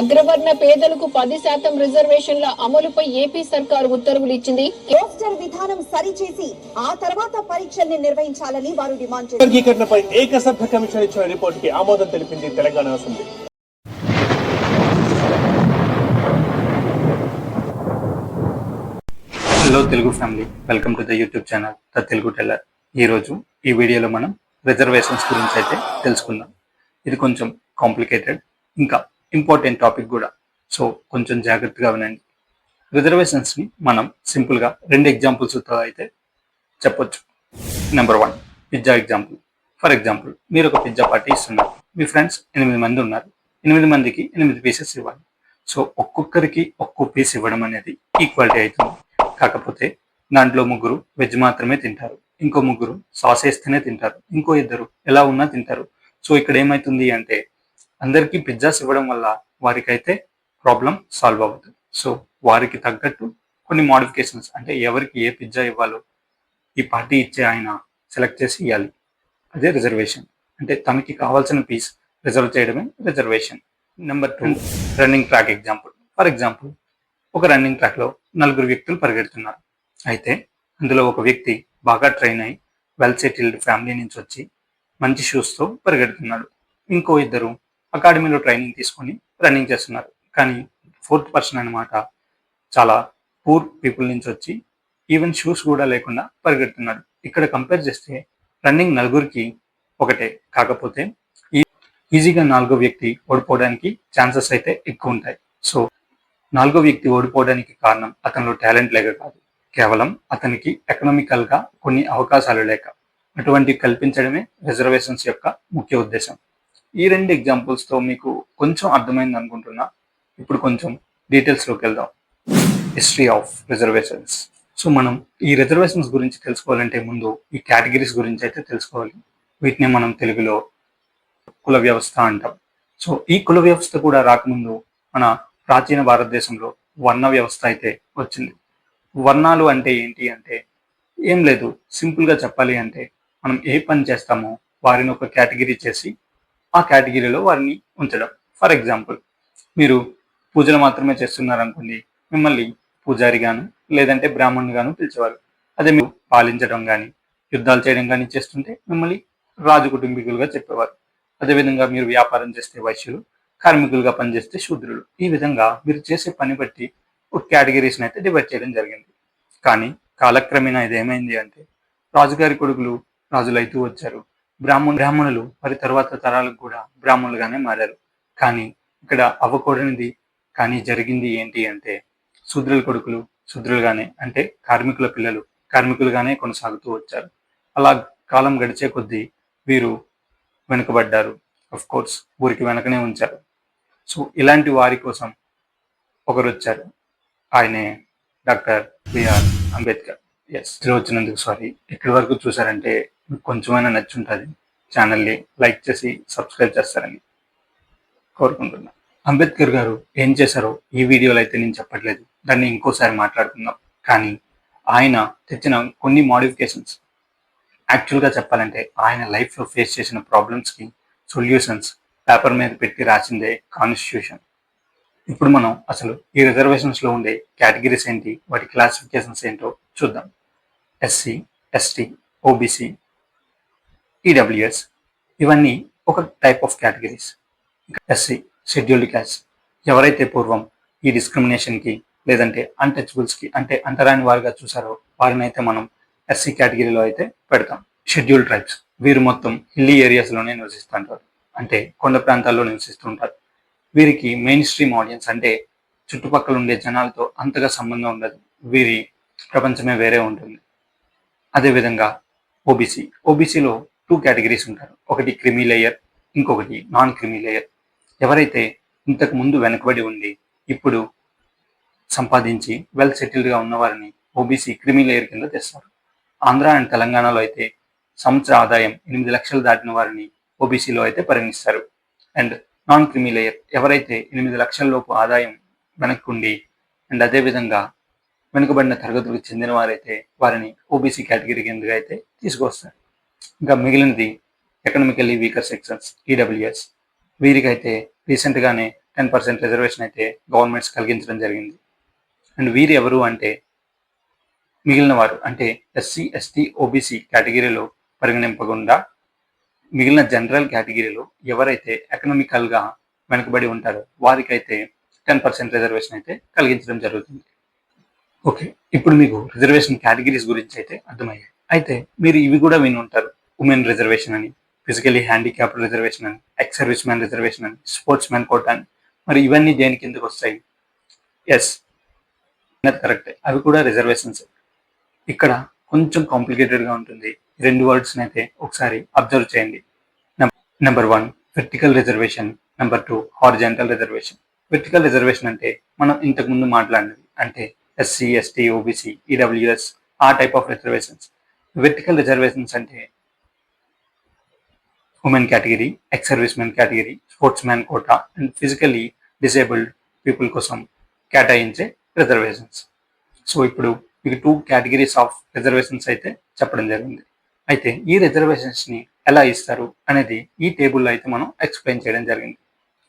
అగ్రవర్ణ పేదలకు 10% రిజర్వేషన్ల అమలుపై ఏపీ సర్కారు ఉత్తర్వులు ఇచ్చింది. పోస్టర్ విధానం సరిచేసి ఆ తర్వాత పరీక్షల్ని నిర్వహించాలని వారు డిమాండ్ చేశారు. వర్గీకరణపై ఏకసభ్య కమిషన్ ఇచ్చిన రిపోర్టుకి ఆమోదం తెలిపింది Telangana assembly. Hello Telugu family, welcome to the YouTube channel the Telugu teller. ఈరోజు ఈ వీడియోలో మనం రిజర్వేషన్స్ గురించి అయితే తెలుసుకుందాం. ఇది కొంచెం కాంప్లికేటెడ్, ఇంకా ఇంపార్టెంట్ టాపిక్ కూడా, సో కొంచెం జాగ్రత్తగా వినండి. రిజర్వేషన్స్ని మనం సింపుల్గా 2 ఎగ్జాంపుల్స్తో అయితే చెప్పొచ్చు. Number 1, pizza example. For example, మీరు ఒక పిజ్జా పార్టీ ఇస్తున్నారు. మీ ఫ్రెండ్స్ 8 మంది ఉన్నారు. 8 మందికి 8 పీసెస్ ఇవ్వాలి. సో ఒక్కొక్కరికి ఒక్కో పీస్ ఇవ్వడం అనేది ఈక్వాలిటీ అవుతుంది. కాకపోతే దాంట్లో 3 వెజ్ మాత్రమే తింటారు, ఇంకో 3 సాస్ వేస్తేనే తింటారు, ఇంకో 2 ఎలా ఉన్నా తింటారు. సో ఇక్కడ ఏమవుతుంది అంటే అందరికీ పిజ్జాస్ ఇవ్వడం వల్ల వారికైతే ప్రాబ్లం సాల్వ్ అవుతుంది. సో వారికి తగ్గట్టు కొన్ని మోడిఫికేషన్స్, అంటే ఎవరికి ఏ పిజ్జా ఇవ్వాలో ఈ పార్టీ ఇచ్చే ఆయన సెలెక్ట్ చేసి ఇవ్వాలి. అదే రిజర్వేషన్. అంటే తనకి కావాల్సిన పీస్ రిజర్వ్ చేయడమే reservation. Number 2, running track example. For example, ఒక రన్నింగ్ ట్రాక్లో 4 వ్యక్తులు పరిగెడుతున్నారు. అయితే అందులో ఒక వ్యక్తి బాగా ట్రైన్ అయి వెల్ సెటిల్డ్ ఫ్యామిలీ నుంచి వచ్చి మంచి షూస్తో పరిగెడుతున్నాడు. ఇంకో 2 అకాడమీలో ట్రైనింగ్ తీసుకొని రన్నింగ్ చేస్తున్నారు. కానీ 4th పర్సన్ అనమాట చాలా పూర్ పీపుల్ నుంచి వచ్చి ఈవెన్ షూస్ కూడా లేకుండా పరిగెడుతున్నాడు. ఇక్కడ కంపేర్ చేస్తే రన్నింగ్ 4కి ఒకటే, కాకపోతే ఈజీగా 4వ వ్యక్తి ఓడిపోవడానికి ఛాన్సెస్ అయితే ఎక్కువ ఉంటాయి. సో 4వ వ్యక్తి ఓడిపోవడానికి కారణం అతనిలో టాలెంట్ లేక కాదు, కేవలం అతనికి ఎకనామికల్గా కొన్ని అవకాశాలు లేక. అటువంటి కల్పించడమే రిజర్వేషన్స్ యొక్క ముఖ్య ఉద్దేశం. ఈ 2 ఎగ్జాంపుల్స్తో మీకు కొంచెం అర్థమైంది అనుకుంటున్నా. ఇప్పుడు కొంచెం డీటెయిల్స్లోకి వెళ్దాం. History of reservations. సో మనం ఈ రిజర్వేషన్స్ గురించి తెలుసుకోవాలంటే ముందు ఈ కేటగిరీస్ గురించి అయితే తెలుసుకోవాలి. వీటిని మనం తెలుగులో కుల వ్యవస్థ అంటాం. సో ఈ కుల వ్యవస్థ కూడా రాకముందు మన ప్రాచీన భారతదేశంలో వర్ణ వ్యవస్థ అయితే వచ్చింది. వర్ణాలు అంటే ఏంటి అంటే ఏం లేదు, సింపుల్గా చెప్పాలి అంటే మనం ఏ పని చేస్తామో వారిని ఒక కేటగిరీ చేసి ఆ కేటగిరీలో వారిని ఉంచడం. ఫర్ ఎగ్జాంపుల్, మీరు పూజలు మాత్రమే చేస్తున్నారనుకోండి, మిమ్మల్ని పూజారి గాను లేదంటే బ్రాహ్మణుడు గాను పిలిచేవారు. అదే మీరు పాలించడం కానీ యుద్ధాలు చేయడం కానీ చేస్తుంటే మిమ్మల్ని రాజు కుటుంబీకులుగా చెప్పేవారు. అదేవిధంగా మీరు వ్యాపారం చేస్తే వైశ్యులు, కార్మికులుగా పనిచేస్తే శూద్రులు. ఈ విధంగా మీరు చేసే పని బట్టి ఒక కేటగిరీస్ని అయితే డివైడ్ చేయడం జరిగింది. కానీ కాలక్రమేణా ఇది ఏమైంది అంటే రాజుగారి కొడుకులు రాజులు అవుతూ వచ్చారు. బ్రాహ్మణులు వారి తర్వాత తరాలకు కూడా బ్రాహ్మణులుగానే మారారు. కానీ ఇక్కడ అవ్వకూడనిది కానీ జరిగింది ఏంటి అంటే శూద్రుల కొడుకులు శూద్రులుగానే, అంటే కార్మికుల పిల్లలు కార్మికులుగానే కొనసాగుతూ వచ్చారు. అలా కాలం గడిచే కొద్దీ వీరు వెనుకబడ్డారు. అఫ్ కోర్స్ ఊరికి వెనకనే ఉంచారు. సో ఇలాంటి వారి కోసం ఒకరు వచ్చారు, ఆయనే డాక్టర్ బిఆర్ అంబేద్కర్. ఎస్, వచ్చినందుకు సారీ. ఇక్కడి వరకు చూసారంటే మీకు కొంచెమైనా నచ్చుంటుంది. ఛానల్ని లైక్ చేసి సబ్స్క్రైబ్ చేస్తారని కోరుకుంటున్నాను. అంబేద్కర్ గారు ఏం చేశారో ఈ వీడియోలో అయితే నేను చెప్పట్లేదు, దాన్ని ఇంకోసారి మాట్లాడుకుందాం. కానీ ఆయన తెచ్చిన కొన్ని మోడిఫికేషన్స్, యాక్చువల్గా చెప్పాలంటే ఆయన లైఫ్లో ఫేస్ చేసిన ప్రాబ్లమ్స్కి సొల్యూషన్స్ పేపర్ మీద పెట్టి రాసిందే కాన్స్టిట్యూషన్. ఇప్పుడు మనం అసలు ఈ రిజర్వేషన్స్లో ఉండే కేటగిరీస్ ఏంటి, వాటి క్లాసిఫికేషన్స్ ఏంటో చూద్దాం. ఎస్సీ, ఎస్టీ, ఓబీసీ, ఈడబ్ల్యూఎస్, ఇవన్నీ ఒక type of categories. SC scheduled class, ఎవరైతే పూర్వం ఈ డిస్క్రిమినేషన్కి లేదంటే అన్టచబుల్స్కి అంటే అంటరాని వారిగా చూసారో వారిని అయితే మనం ఎస్సీ కేటగిరీలో అయితే పెడతాం. షెడ్యూల్డ్ ట్రైబ్స్, వీరు మొత్తం హిల్లీ ఏరియాస్లోనే నివసిస్తుంటారు, అంటే కొండ ప్రాంతాల్లో నివసిస్తుంటారు. వీరికి మెయిన్ స్ట్రీమ్ ఆడియన్స్ అంటే చుట్టుపక్కల ఉండే జనాలతో అంతగా సంబంధం ఉండదు, వీరి ప్రపంచమే వేరే ఉంటుంది. అదేవిధంగా ఓబీసీ, ఓబీసీలో 2 కేటగిరీస్ ఉంటారు, ఒకటి క్రిమీ లేయర్, ఇంకొకటి నాన్ క్రిమీ లేయర్. ఎవరైతే ఇంతకు ముందు వెనుకబడి ఉండి ఇప్పుడు సంపాదించి వెల్ సెటిల్డ్గా ఉన్నవారిని ఓబీసీ క్రిమీ లేయర్ కింద తెస్తారు. ఆంధ్ర అండ్ తెలంగాణలో అయితే సంవత్సర ఆదాయం 8 లక్షలు దాటిన వారిని ఓబీసీలో అయితే పరిగణిస్తారు. అండ్ నాన్ క్రిమీ లేయర్, ఎవరైతే 8 లక్షల లోపు ఆదాయం వెనక్కుండి అండ్ అదేవిధంగా వెనుకబడిన తరగతులకు చెందిన వారైతే వారిని ఓబీసీ కేటగిరీ కిందగా అయితే తీసుకొస్తారు. ఇంకా మిగిలినది ఎకనామికల్లీ వీకర్ సెక్షన్స్, ఈడబ్ల్యూఎస్. వీరికైతే రీసెంట్గానే 10% రిజర్వేషన్ అయితే గవర్నమెంట్స్ కలిగించడం జరిగింది. అండ్ వీరు ఎవరు అంటే మిగిలిన వారు, అంటే ఎస్సీ ఎస్టీ ఓబీసీ కేటగిరీలో పరిగణింపకుండా మిగిలిన జనరల్ కేటగిరీలో ఎవరైతే ఎకనామికల్గా వెనుకబడి ఉంటారో వారికైతే 10% రిజర్వేషన్ అయితే కలిగించడం జరుగుతుంది. ఓకే, ఇప్పుడు మీకు రిజర్వేషన్ కేటగిరీస్ గురించి అయితే అర్థమయ్యాయి. అయితే మీరు ఇవి కూడా విని ఉంటారు, ఉమెన్ రిజర్వేషన్ అని, ఫిజికలీ హ్యాండిక్యాప్డ్ రిజర్వేషన్ అని, ఎక్స్ సర్వీస్ మ్యాన్ రిజర్వేషన్ అని, స్పోర్ట్స్ మ్యాన్ కోటా అని. మరి ఇవన్నీ దేని కిందకు వస్తాయి? ఎస్, కరెక్టే, అవి కూడా రిజర్వేషన్స్. ఇక్కడ కొంచెం కాంప్లికేటెడ్గా ఉంటుంది. రెండు వర్డ్స్ని అయితే ఒకసారి అబ్జర్వ్ చేయండి. Number 1 vertical reservation, number 2 horizontal reservation. Vertical reservation అంటే మనం ఇంతకుముందు మాట్లాడినది, అంటే ఎస్సీ ఎస్టీ ఓబీసీ ఈడబ్ల్యూఎస్ ఆ type of reservations. Vertical reservations అంటే women category, ex service man category, sports man quota and physically disabled people కోసం కేటాయించే రిజర్వేషన్స్. సో ఇప్పుడు మీకు 2 కేటగిరీస్ ఆఫ్ రిజర్వేషన్స్ అయితే చెప్పడం జరిగింది. అయితే ఈ రిజర్వేషన్స్ని ఎలా ఇస్తారు అనేది ఈ టేబుల్లో అయితే మనం ఎక్స్ప్లెయిన్ చేయడం జరిగింది.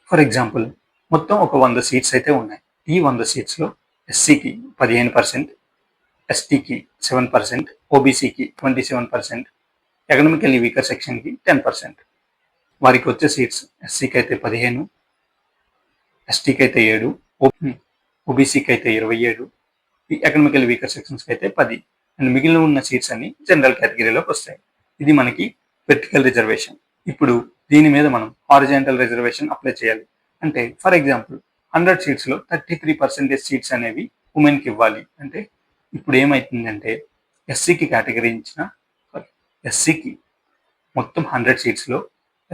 ఫర్ ఎగ్జాంపుల్, మొత్తం ఒక 100 సీట్స్ అయితే ఉన్నాయి. ఈ 100 సీట్స్లో ఎస్సీకి 15%, ఎస్టీకి 7%, ఓబీసీకి 27%, ఎకనామికల్లీ వీకర్ సెక్షన్కి 10%. వారికి వచ్చే సీట్స్ ఎస్సీకి అయితే 15, ఎస్టీకి అయితే 7, ఓబీసీకి అయితే 27, ఈ ఎకనామికల్ వీకర్ సెక్షన్స్కి అయితే 10 అండ్ మిగిలిన ఉన్న సీట్స్ అన్ని జనరల్ కేటగిరీలోకి వస్తాయి. ఇది మనకి వెర్టికల్ రిజర్వేషన్. ఇప్పుడు దీని మీద మనం హారిజాంటల్ రిజర్వేషన్ అప్లై చేయాలి. అంటే ఫర్ ఎగ్జాంపుల్ 100 సీట్స్లో 33% సీట్స్ అనేవి ఉమెన్కి ఇవ్వాలి. అంటే ఇప్పుడు ఏమవుతుందంటే ఎస్సీకి మొత్తం 100 సీట్స్లో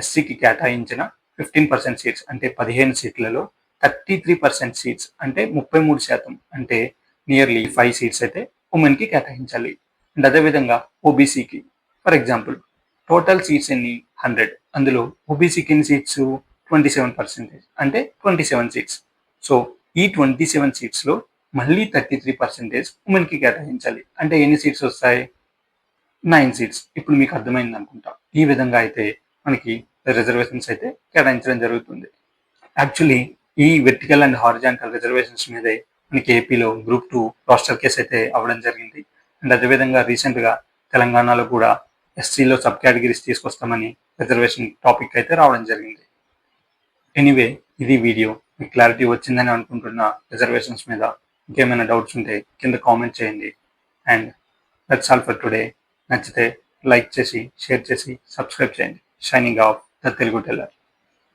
ఎస్సీకి కేటాయించిన 15% సీట్స్ అంటే 15 సీట్లలో 33% సీట్స్ అంటే 33%, అంటే నియర్లీ 5 సీట్స్ అయితే ఉమెన్కి కేటాయించాలి. అండ్ అదేవిధంగా ఓబీసీకి ఫర్ ఎగ్జాంపుల్ టోటల్ సీట్స్ ఎన్ని 100, అందులో ఓబీసీకి ఎన్ని సీట్స్ 27%, అంటే 27 సీట్స్. సో ఈ 27 సీట్స్లో మళ్ళీ 33% ఉమెన్కి కేటాయించాలి. అంటే ఎన్ని సీట్స్ వస్తాయి? 9 సీట్స్. ఇప్పుడు మీకు అర్థమైంది అనుకుంటా. ఈ విధంగా అయితే మనకి రిజర్వేషన్స్ అయితే కేటాయించడం జరుగుతుంది. యాక్చువల్లీ ఈ వెర్టికల్ అండ్ హారిజాంటల్ రిజర్వేషన్స్ మీదే మనకి ఏపీలో గ్రూప్ 2 రోస్టర్ కేసు అయితే అవ్వడం జరిగింది. అండ్ అదేవిధంగా రీసెంట్గా తెలంగాణలో కూడా ఎస్సీలో సబ్ కేటగిరీస్ తీసుకొస్తామని రిజర్వేషన్ టాపిక్ అయితే రావడం జరిగింది. ఎనీవే, ఇది వీడియో. మీకు క్లారిటీ వచ్చిందని అనుకుంటున్న రిజర్వేషన్స్ మీద. ఇంకేమైనా డౌట్స్ ఉంటే కింద కామెంట్ చేయండి. And that's all for today. నచ్చితే లైక్ చేసి, షేర్ చేసి, సబ్స్క్రైబ్ చేయండి. Shining of the Telugu teller.